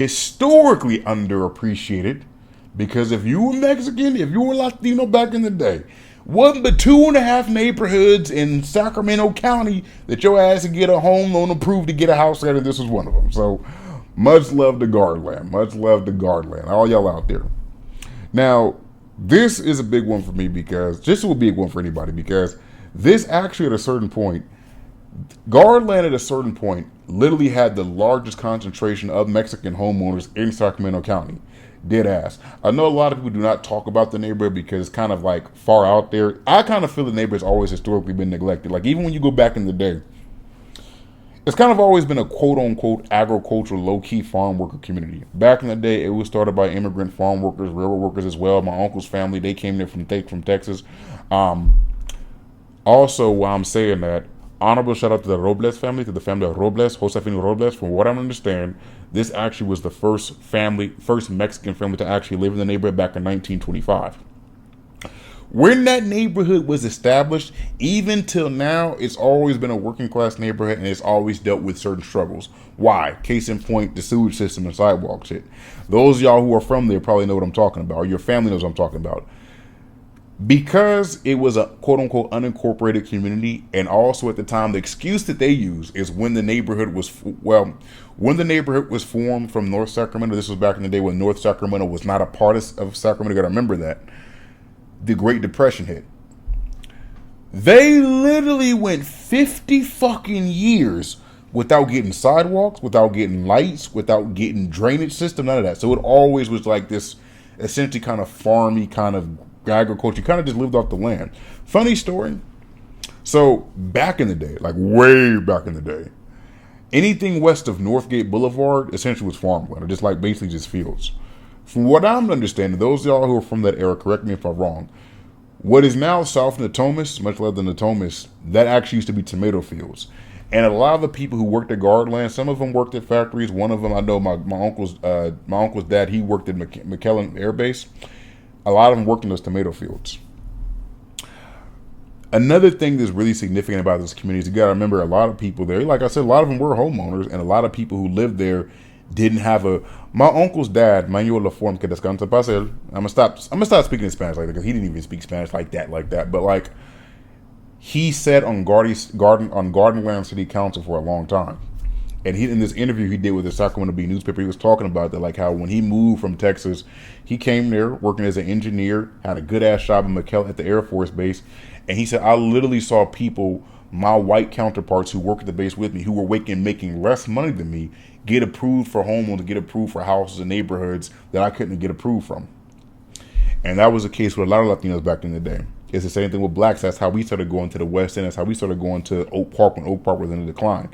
historically underappreciated because if you were Mexican, if you were Latino back in the day, wasn't but 2.5 neighborhoods in Sacramento County that your ass could get a home loan approved to get a house out of. This was one of them. So much love to Gardenland. Much love to Gardenland. All y'all out there. Now, this is a big one for me because this will be a big one for anybody because this actually at a certain point, Garland at a certain point literally had the largest concentration of Mexican homeowners in Sacramento County. Dead ass. I know a lot of people do not talk about the neighborhood because it's kind of like far out there. I kind of feel the neighborhood's always historically been neglected. Like even when you go back in the day, it's kind of always been a quote unquote agricultural low key farm worker community. Back in the day, it was started by immigrant farm workers, railroad workers as well. My uncle's family, they came there from Texas. Also, while I'm saying that, honorable shout out to the Robles family, to the family of Robles, Josefino Robles. From what I understand, this actually was the first Mexican family to actually live in the neighborhood back in 1925. When that neighborhood was established, even till now, it's always been a working class neighborhood and it's always dealt with certain struggles. Why? Case in point, the sewage system and sidewalk shit. Those of y'all who are from there probably know what I'm talking about, or your family knows what I'm talking about. Because it was a quote-unquote unincorporated community, and also at the time, the excuse that they use is when the neighborhood was, formed from North Sacramento. This was back in the day when North Sacramento was not a part of Sacramento. You gotta remember that. The Great Depression hit. They literally went 50 fucking years without getting sidewalks, without getting lights, without getting drainage system, none of that. So it always was like this essentially kind of farmy kind of agriculture. You kind of just lived off the land. Funny story. So back in the day, like way back in the day, anything west of Northgate Boulevard essentially was farmland, or just like basically just fields. From what I'm understanding, those of y'all who are from that era, correct me if I'm wrong, what is now South Natomas, much less than Natomas, that actually used to be tomato fields. And a lot of the people who worked at Gardenland, some of them worked at factories. One of them, I know my uncle's dad, he worked at McKellen Air Base. A lot of them worked in those tomato fields. Another thing that's really significant about this community is you got to remember a lot of people there, like I said, a lot of them were homeowners, and a lot of people who lived there didn't have a. My uncle's dad, Manuel Laforme, que descansa paz él. I'm gonna stop speaking in Spanish like that because he didn't even speak Spanish like that. But like, he said on Gardenland City Council for a long time. And he, in this interview he did with the Sacramento Bee newspaper, he was talking about that, like how when he moved from Texas, he came there working as an engineer, had a good ass job in McKellen at the Air Force Base, and he said, I literally saw people, my white counterparts who work at the base with me, who were making less money than me, get approved for homeowners, get approved for houses and neighborhoods that I couldn't get approved from. And that was the case with a lot of Latinos back in the day. It's the same thing with blacks. That's how we started going to the West End. That's how we started going to Oak Park when Oak Park was in a decline.